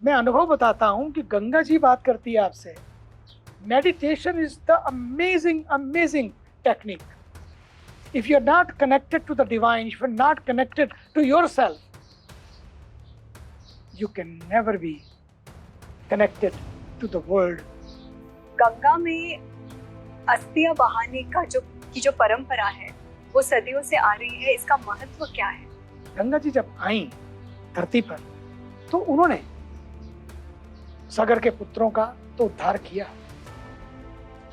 मैं अनुभव बताता हूँ कि गंगा जी बात करती है आपसे। Meditation is the amazing amazing technique. If you are not connected to the divine, if you are not connected to yourself, you can never be connected to the world. Ganga में अस्थियां बहाने जो परंपरा है वो सदियों से आ रही है। इसका महत्व क्या है? गंगा जी जब आई धरती पर तो उन्होंने सागर के पुत्रों का तो उद्धार किया,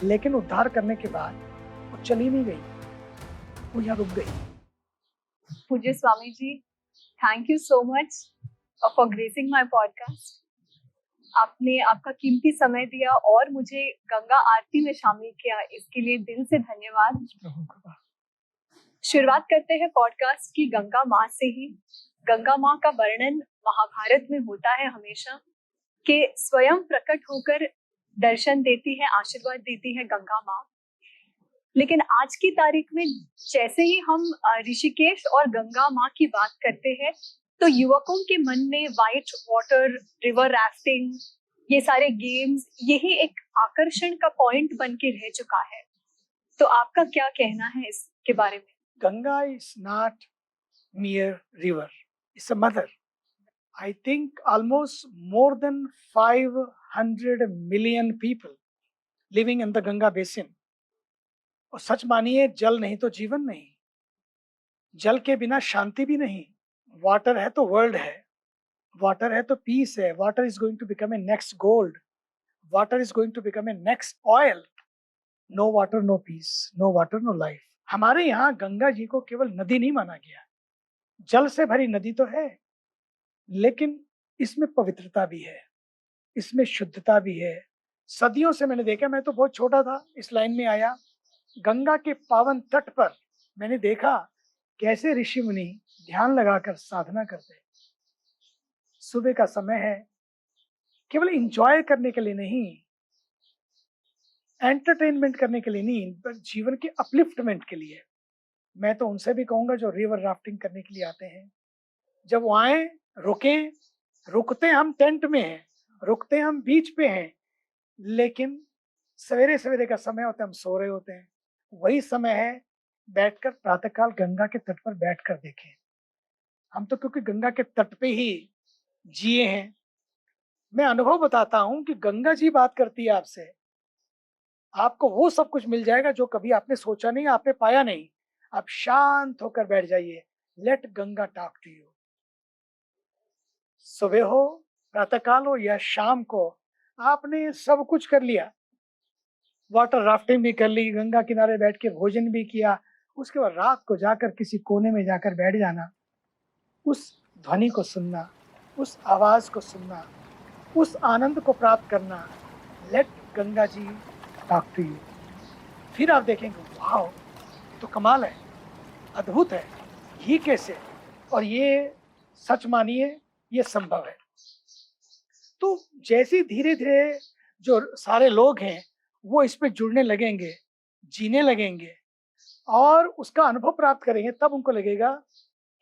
लेकिन उद्धार करने के बाद वो चली नहीं गई, वो यहाँ रुक गई। पूज्य Swami ji, thank you so much for gracing my podcast. आपने आपका कीमती समय दिया और मुझे गंगा आरती में शामिल किया, इसके लिए दिल से धन्यवाद। शुरुआत करते हैं पॉडकास्ट की गंगा माँ से ही। गंगा माँ का वर्णन महाभारत में होता है हमेशा कि स्वयं प्रकट होकर दर्शन देती है, आशीर्वाद देती है गंगा माँ। लेकिन आज की तारीख में जैसे ही हम ऋषिकेश और गंगा माँ की बात करते हैं तो युवकों के मन में व्हाइट वाटर, रिवर राफ्टिंग, ये सारे गेम्स, यही एक आकर्षण का पॉइंट बन के रह चुका है। तो आपका क्या कहना है इसके बारे में? Ganga is not mere river, it's a mother. I think almost more than 500 million people living in the Ganga basin. और सच मानिए, जल नहीं तो जीवन नहीं, जल के बिना शांति भी नहीं। वाटर है तो वर्ल्ड है, वाटर है तो पीस है। Water is going to become a next gold, water is going to become a next oil. No water no peace, no water no life. हमारे यहाँ गंगा जी को केवल नदी नहीं माना गया, जल से भरी नदी तो है, लेकिन इसमें पवित्रता भी है, इसमें शुद्धता भी है। सदियों से मैंने देखा, मैं तो बहुत छोटा था इस लाइन में आया, गंगा के पावन तट पर मैंने देखा कैसे ऋषि मुनि ध्यान लगाकर साधना करते हैं। सुबह का समय है, केवल एंजॉय करने के लिए नहीं, एंटरटेनमेंट करने के लिए नहीं, पर जीवन के अपलिफ्टमेंट के लिए। मैं तो उनसे भी कहूंगा जो रिवर राफ्टिंग करने के लिए आते हैं, जब वो आए रुकें। रुकते हम टेंट में हैं, रुकते हम बीच पे हैं, लेकिन सवेरे सवेरे का समय होता है, हम सो रहे होते हैं। वही समय है बैठकर प्रातःकाल गंगा के तट पर बैठकर देखें। हम तो क्योंकि गंगा के तट पे ही जिए हैं। मैं अनुभव बताता हूँ कि गंगा जी बात करती है आपसे। आपको वो सब कुछ मिल जाएगा जो कभी आपने सोचा नहीं, आपने पाया नहीं। आप शांत होकर बैठ जाइए, let Ganga talk to you. सुबह हो, प्रातःकाल हो या शाम को, आपने सब कुछ कर लिया, वाटर राफ्टिंग भी कर ली, गंगा किनारे बैठ के भोजन भी किया, उसके बाद रात को जाकर किसी कोने में जाकर बैठ जाना, उस ध्वनि को सुनना, उस आवाज को सुनना, उस आनंद को प्राप्त करना। Let Ganga ji talk to you. फिर आप देखेंगे, वाह, तो कमाल है, अद्भुत है, ये कैसे? और ये सच मानिए, ये संभव है। तो जैसे धीरे धीरे जो सारे लोग हैं वो इस पे जुड़ने लगेंगे, जीने लगेंगे और उसका अनुभव प्राप्त करेंगे, तब उनको लगेगा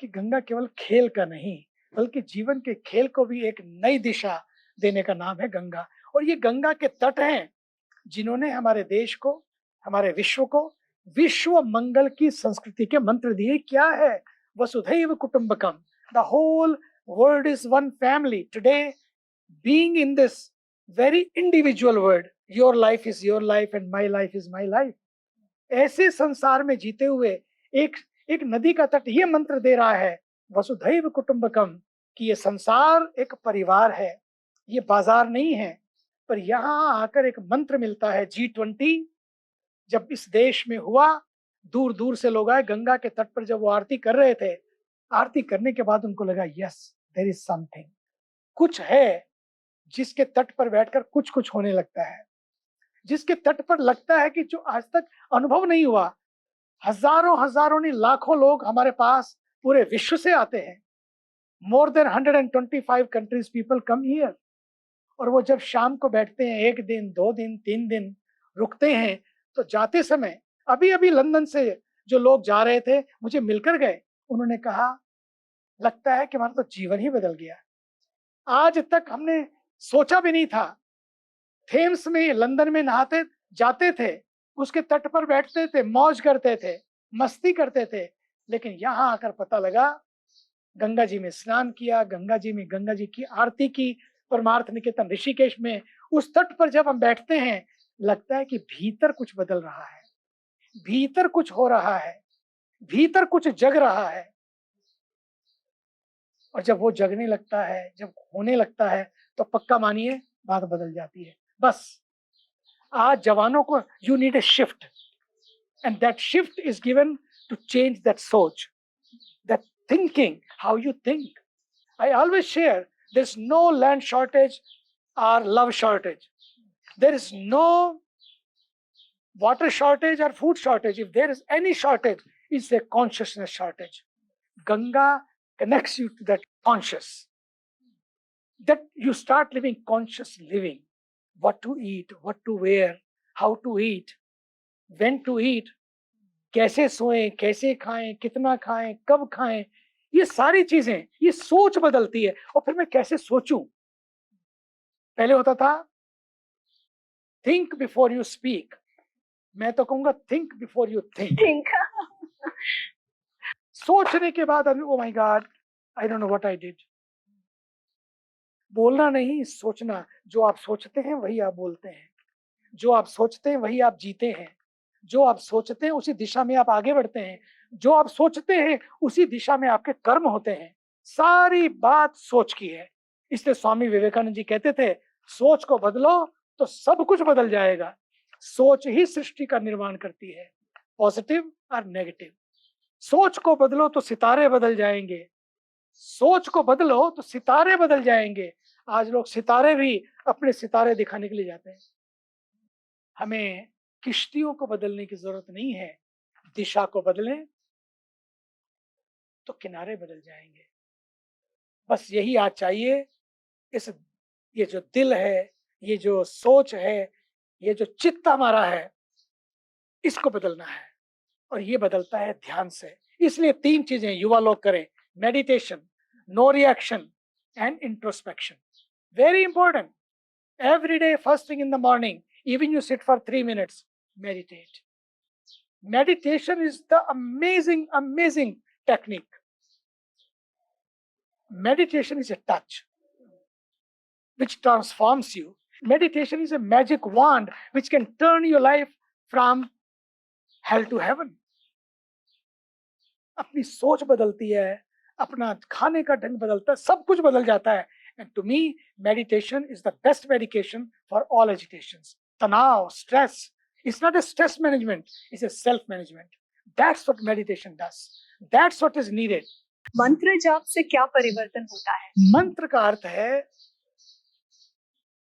कि गंगा केवल खेल का नहीं, बल्कि जीवन के खेल को भी एक नई दिशा देने का नाम है गंगा। और ये गंगा के तट हैं जिन्होंने हमारे देश को, हमारे विश्व को, विश्व मंगल की संस्कृति के मंत्र दिए। क्या है? वसुधैव कुटुंबकम, the whole world is one family. Today, being in this very individual world, your life is your life and my life is my life, ऐसे संसार में जीते हुए एक एक नदी का तट ये मंत्र दे रहा है, वसुधैव कुटुंबकम, कि ये संसार एक परिवार है, ये बाजार नहीं है। पर यहाँ आकर एक मंत्र मिलता है। G20 जब इस देश में हुआ, दूर दूर से लोग आए गंगा के तट पर। जब वो आरती कर रहे थे, आरती करने के बाद उनको लगा, यस, देयर इज समथिंग, कुछ है जिसके तट पर बैठकर कुछ कुछ होने लगता है, जिसके तट पर लगता है कि जो आज तक अनुभव नहीं हुआ। हजारों हजारों नहीं, लाखों लोग हमारे पास पूरे विश्व से आते हैं। More than 125 countries people come here. और वो जब शाम को बैठते हैं, 1 दिन 2 दिन 3 दिन रुकते हैं, तो जाते समय अभी अभी लंदन से जो लोग जा रहे थे मुझे मिलकर गए, उन्होंने कहा, लगता है कि हमारा तो जीवन ही बदल गया। आज तक हमने सोचा भी नहीं था। थेम्स में लंदन में नहाते जाते थे, उसके तट पर बैठते थे, मौज करते थे, मस्ती करते थे, लेकिन यहाँ आकर पता लगा, गंगा जी में स्नान किया, गंगा जी में गंगा जी की आरती की, परमार्थ निकेतन ऋषिकेश में, उस तट पर जब हम बैठते हैं, लगता है कि भीतर कुछ बदल रहा है, भीतर कुछ हो रहा है, भीतर कुछ जग रहा है। और जब वो जगने लगता है, जब होने लगता है, तो पक्का मानिए बात बदल जाती है। बस आज जवानों को you need a shift, and that shift is given to change that सोच, that thinking, how you think. I always share, there's no land shortage or love shortage. There is no water shortage or food shortage. If there is any shortage, it's a consciousness shortage. Ganga connects you to that conscious. That you start living conscious living. What to eat, what to wear, how to eat, when to eat, कैसे सोएं, कैसे खाएं, कितना खाएं, कब खाएं, ये सारी चीजें, ये सोच बदलती है। और फिर मैं कैसे सोचूं? पहले होता था थिंक बिफोर यू स्पीक, मैं तो कहूंगा think before you think. Think सोचने के बाद oh my God, I don't know what I did. बोलना नहीं, सोचना। जो आप सोचते हैं वही आप बोलते हैं, जो आप सोचते हैं वही आप जीते हैं, जो आप सोचते हैं उसी दिशा में आप आगे बढ़ते हैं, जो आप सोचते हैं उसी दिशा में आपके कर्म होते हैं। सारी बात सोच की है। इसलिए स्वामी विवेकानंद जी कहते थे, सोच को बदलो तो सब कुछ बदल जाएगा। सोच ही सृष्टि का निर्माण करती है, पॉजिटिव और नेगेटिव। सोच को बदलो तो सितारे बदल जाएंगे, सोच को बदलो तो सितारे बदल जाएंगे। आज लोग सितारे भी अपने सितारे दिखाने के लिए जाते हैं। हमें किश्तियों को बदलने की जरूरत नहीं है, दिशा को बदलें तो किनारे बदल जाएंगे। बस यही आज चाहिए। इस ये जो दिल है, ये जो सोच है, ये जो चित्त हमारा है, इसको बदलना है, और ये बदलता है ध्यान से। इसलिए 3 चीजें युवा लोग करें, meditation, no reaction and introspection. Very important. Every day first thing in the morning, even you sit for 3 minutes, meditate. Meditation is the amazing technique. Meditation is a touch which transforms you. Meditation is a magic wand which can turn your life from hell to heaven. अपनी सोच बदलती है, अपना खाने का ढंग बदलता है, सब कुछ बदल जाता है। And to me, meditation is the best medication for all agitations. Tanav, stress. It's not a stress management, it's a self-management. That's what meditation does. That's what is needed. मंत्र जाप से क्या परिवर्तन होता है? मंत्र का अर्थ है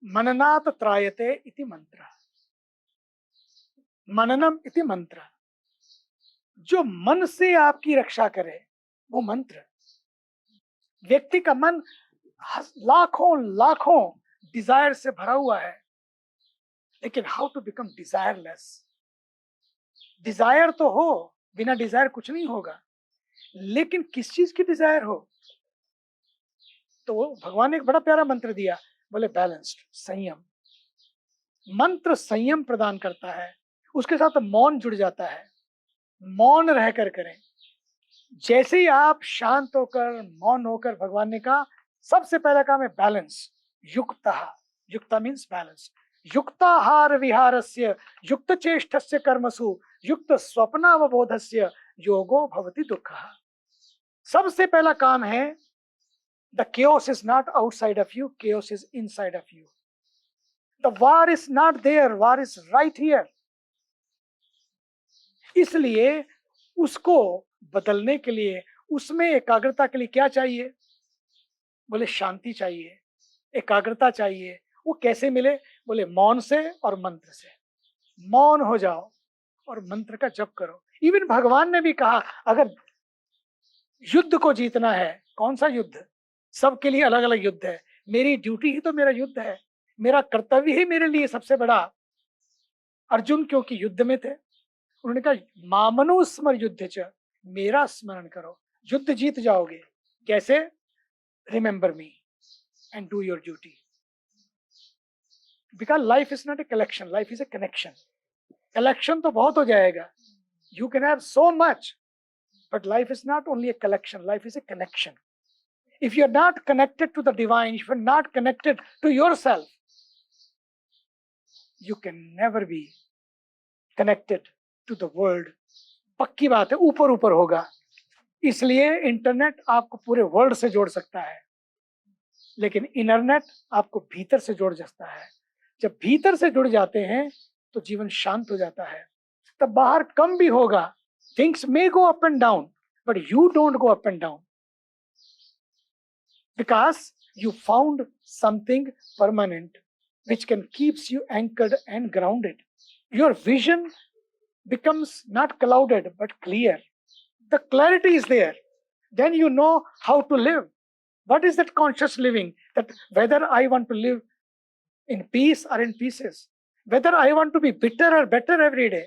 मननात् त्रायते इति मंत्र। मननम इति मंत्र। जो मन से आपकी रक्षा करे वो मंत्र। व्यक्ति का मन लाखों डिजायर से भरा हुआ है, लेकिन how to become desireless. Desire तो हो, बिना डिजायर कुछ नहीं होगा, लेकिन किस चीज की डिजायर हो? तो भगवान ने एक बड़ा प्यारा मंत्र दिया, बोले बैलेंस्ड, संयम। मंत्र संयम प्रदान करता है, उसके साथ मौन जुड़ जाता है। मौन रहकर करें। जैसे ही आप शांत होकर, मौन होकर, भगवान ने कहा सबसे पहला काम है बैलेंस। युक्तः, युक्ता मीन्स बैलेंस। युक्ताहार विहारस्य युक्त चेष्टस्य कर्मसु युक्त स्वप्नावबोधस्य योगो भवति दुःखः। सबसे पहला काम है, the chaos is not outside of you, chaos is inside of you. The war is not there, war is right here. इसलिए उसको बदलने के लिए, उसमें एकाग्रता के लिए क्या चाहिए? बोले शांति चाहिए, एकाग्रता चाहिए। वो कैसे मिले? बोले मौन से और मंत्र से। मौन हो जाओ और मंत्र का जप करो। इवन भगवान ने भी कहा, अगर युद्ध को जीतना है, कौन सा युद्ध? सबके लिए अलग अलग युद्ध है। मेरी ड्यूटी ही तो मेरा युद्ध है, मेरा कर्तव्य ही मेरे लिए सबसे बड़ा। अर्जुन क्योंकि युद्ध में थे, उन्होंने कहा मामनु स्मर युद्ध च, मेरा स्मरण करो, युद्ध जीत जाओगे। कैसे? Remember me. and do your duty. Because life is not a collection, life is a connection. Collection तो बहुत हो जाएगा. You can have so much, but life is not only a collection, life is a connection. If you're not connected to the divine, if you're not connected to yourself, you can never be connected to the world. पक्की बात है, ऊपर ऊपर होगा. इसलिए internet आपको पूरे world से जोड़ सकता है, लेकिन इंटरनेट आपको भीतर से जोड़ सकता है. जब भीतर से जुड़ जाते हैं तो जीवन शांत हो जाता है. तब बाहर कम भी होगा. Things may go up and down, but you don't go up and down, because you found something permanent which can keeps you anchored and grounded. Your vision becomes not clouded but clear. The clarity is there. Then you know how to live. What is that conscious living? That whether I want to live in peace or in pieces, whether I want to be bitter or better every day.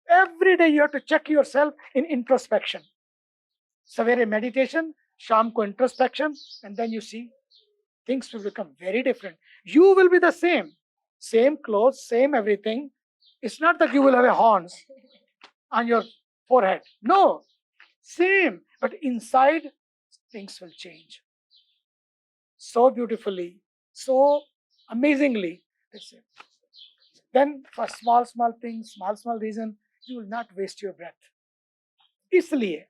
Every day you have to check yourself in introspection. Savere meditation, Sham ko introspection, and then you see things will become very different. You will be the same clothes, same everything. It's not that you will have a horns on your forehead. No, same, but inside things will change. So beautifully, so amazingly. Then for small things, small reason, you will not waste your breath. इसलिए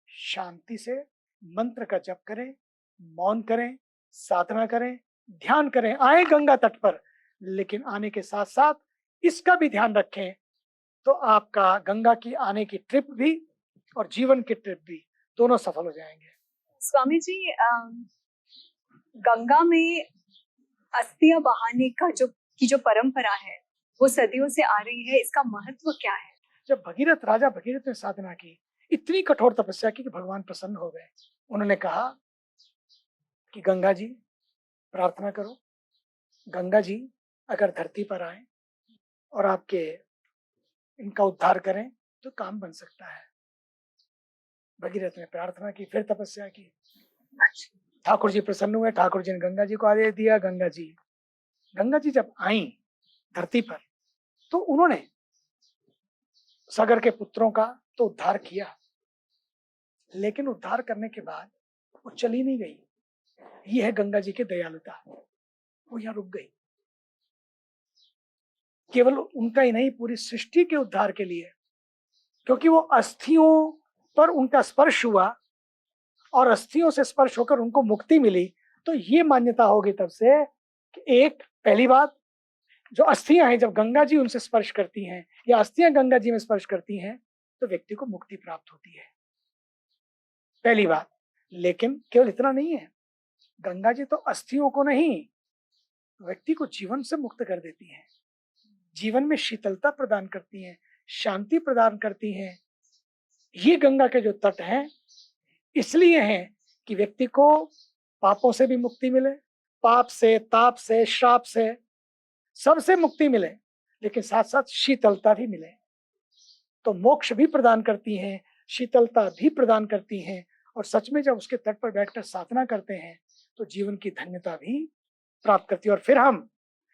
शांति से मंत्र का जप करें, मौन करें, साधना करें, ध्यान करें. आए गंगा तट पर, लेकिन आने के साथ साथ इसका भी ध्यान रखें, तो आपका गंगा की आने की ट्रिप भी और जीवन की ट्रिप भी दोनों सफल हो जाएंगे. स्वामी जी, गंगा में अस्थियां बहाने का जो परंपरा है वो सदियों से आ रही है. इसका महत्व क्या है? जब राजा भगीरथ ने साधना की, इतनी कठोर तपस्या की कि भगवान प्रसन्न हो गए. उन्होंने कहा कि गंगा जी प्रार्थना करो, गंगा जी अगर धरती पर आए और आपके इनका उद्धार करें तो काम बन सकता है. भगीरथ ने प्रार्थना की, फिर तपस्या की. ठाकुर जी प्रसन्न हुए. ठाकुर जी ने गंगा जी को आदेश दिया. गंगा जी जब आई धरती पर तो उन्होंने सागर के पुत्रों का तो उद्धार किया, लेकिन उद्धार करने के बाद वो चली नहीं गई. ये है गंगा जी की दयालुता. वो यहाँ रुक गई. केवल उनका ही नहीं, पूरी सृष्टि के उद्धार के लिए, क्योंकि वो अस्थियों पर उनका स्पर्श हुआ और अस्थियों से स्पर्श होकर उनको मुक्ति मिली. तो ये मान्यता होगी तब से कि एक पहली बात, जो अस्थियां हैं जब गंगा जी उनसे स्पर्श करती हैं या अस्थियां गंगा जी में स्पर्श करती हैं तो व्यक्ति को मुक्ति प्राप्त होती है, पहली बात. लेकिन केवल इतना नहीं है, गंगा जी तो अस्थियों को नहीं, व्यक्ति को जीवन से मुक्त कर देती हैं. जीवन में शीतलता प्रदान करती हैं, शांति प्रदान करती हैं. ये गंगा के जो तट हैं इसलिए हैं कि व्यक्ति को पापों से भी मुक्ति मिले, पाप से, ताप से, श्राप से, सबसे मुक्ति मिले, लेकिन साथ साथ शीतलता भी मिले. तो मोक्ष भी प्रदान करती हैं, शीतलता भी प्रदान करती हैं. और सच में जब उसके तट पर बैठकर साधना करते हैं तो जीवन की धन्यता भी प्राप्त करती है. और फिर हम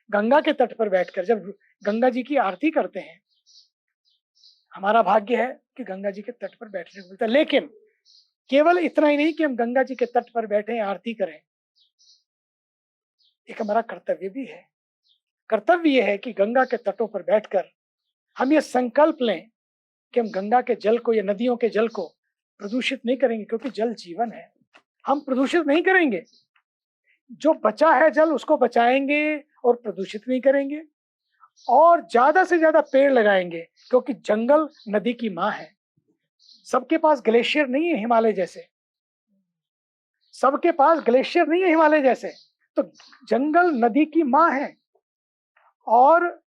गंगा के तट पर बैठकर जब गंगा जी की आरती करते हैं, हमारा भाग्य है कि गंगा जी के तट पर बैठने को मिलता है. लेकिन केवल इतना ही नहीं कि हम गंगा जी के तट पर बैठे आरती करें, एक हमारा कर्तव्य भी है. कर्तव्य यह है कि गंगा के तटों पर बैठकर हम ये संकल्प लें कि हम गंगा के जल को या नदियों के जल को प्रदूषित नहीं करेंगे, क्योंकि जल जीवन है. हम प्रदूषित नहीं करेंगे, जो बचा है जल उसको बचाएंगे और प्रदूषित नहीं करेंगे. और ज्यादा से ज्यादा पेड़ लगाएंगे, क्योंकि जंगल नदी की माँ है. सबके पास ग्लेशियर नहीं है हिमालय जैसे, सबके पास ग्लेशियर नहीं है हिमालय जैसे. तो जंगल नदी की माँ है. और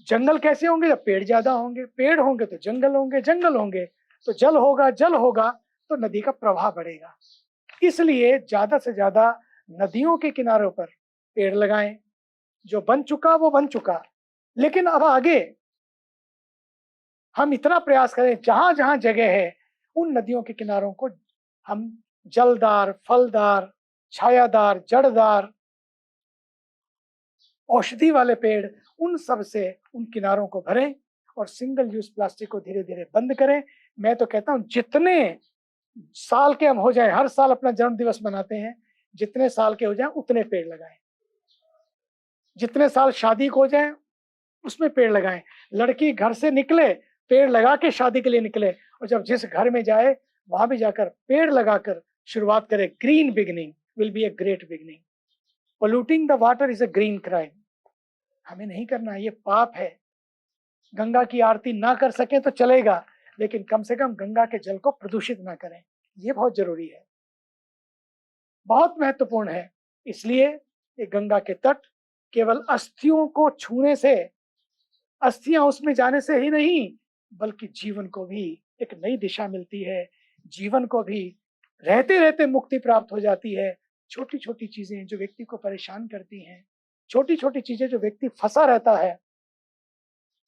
जंगल कैसे होंगे? जब पेड़ ज्यादा होंगे, पेड़ होंगे तो जंगल होंगे, जंगल होंगे तो जल होगा, जल होगा तो नदी का प्रवाह बढ़ेगा. इसलिए ज्यादा से ज्यादा नदियों के किनारों पर पेड़ लगाएं. जो बन चुका वो बन चुका, लेकिन अब आगे हम इतना प्रयास करें जहां जहां जगह है उन नदियों के किनारों को हम जलदार, फलदार, छायादार, जड़दार औषधि वाले पेड़, उन सब से उन किनारों को भरें और सिंगल यूज प्लास्टिक को धीरे धीरे बंद करें। मैं तो कहता हूँ जितने साल के हम हो जाए, हर साल अपना जन्म दिवस मनाते हैं, जितने साल के हो जाए उतने पेड़ लगाएं। जितने साल शादी को हो जाए उसमें पेड़ लगाएं। लड़की घर से निकले पेड़ लगा के शादी के लिए निकले, और जब जिस घर में जाए वहां भी जाकर पेड़ लगाकर शुरुआत करे। Green beginning will be a great beginning. Polluting the water is a green crime. हमें नहीं करना, ये पाप है। गंगा की आरती ना कर सके तो चलेगा, लेकिन कम से कम गंगा के जल को प्रदूषित ना करें, ये बहुत जरूरी है, बहुत महत्वपूर्ण है। इसलिए ये गंगा के तट केवल अस्थियों को छूने से, अस्थियां उसमें जाने से ही नहीं, बल्कि जीवन को भी एक नई दिशा मिलती है, जीवन को भी रहते रहते मुक्ति प्राप्त हो जाती है। छोटी छोटी चीजें जो व्यक्ति को परेशान करती हैं, छोटी छोटी चीजें जो व्यक्ति फंसा रहता है,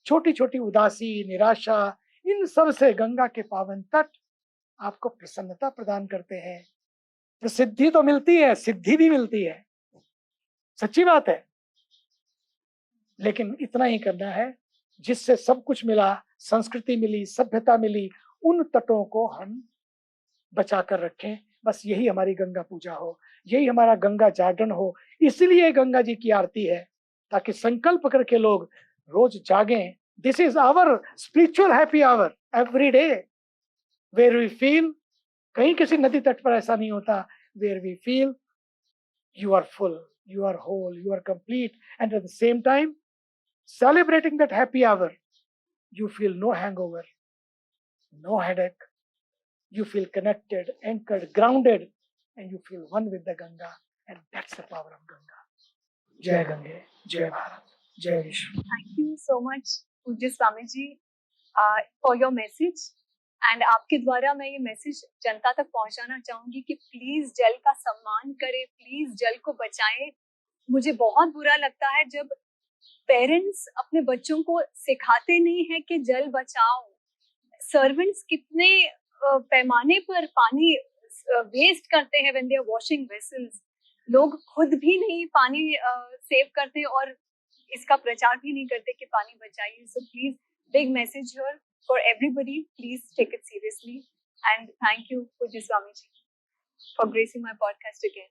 छोटी छोटी उदासी, निराशा, इन सब से गंगा के पावन तट आपको प्रसन्नता प्रदान करते हैं। प्रसिद्धि तो मिलती है, सिद्धि भी मिलती है, सच्ची बात है। लेकिन इतना ही करना है जिससे सब कुछ मिला, संस्कृति मिली, सभ्यता मिली, उन तटों को हम बचा कर रखें। बस यही हमारी गंगा पूजा हो, यही हमारा गंगा जागरण हो। इसलिए गंगा जी की आरती है, ताकि संकल्प करके लोग रोज जागें। This is our spiritual happy hour every day, where we feel, कहीं किसी नदी तट पर ऐसा नहीं होता, where we feel you are full, you are whole, you are complete, and at the same time celebrating that happy hour, you feel no hangover, no headache, you feel connected, anchored, grounded, and you feel one with the Ganga, and that's the power of Ganga. Jai Gange, Jai Bharat, Jai Vishnu. Thank you so much, Pujya Swami ji, for your message. And आपके द्वारा मैं ये message जनता तक पहुंचाना चाहूंगी कि please जल का सम्मान करें, प्लीज जल को बचाएं। मुझे बहुत बुरा लगता है जब पेरेंट्स अपने बच्चों को सिखाते नहीं है कि जल बचाओ। सर्वेंट्स कितने पैमाने पर पानी वेस्ट करते हैं when they are washing vessels. लोग खुद भी नहीं पानी सेव करते और इसका प्रचार भी नहीं करते कि पानी बचाइए। So please, big message here for everybody, please take it seriously, and thank you Pujya Swami ji for gracing my podcast again.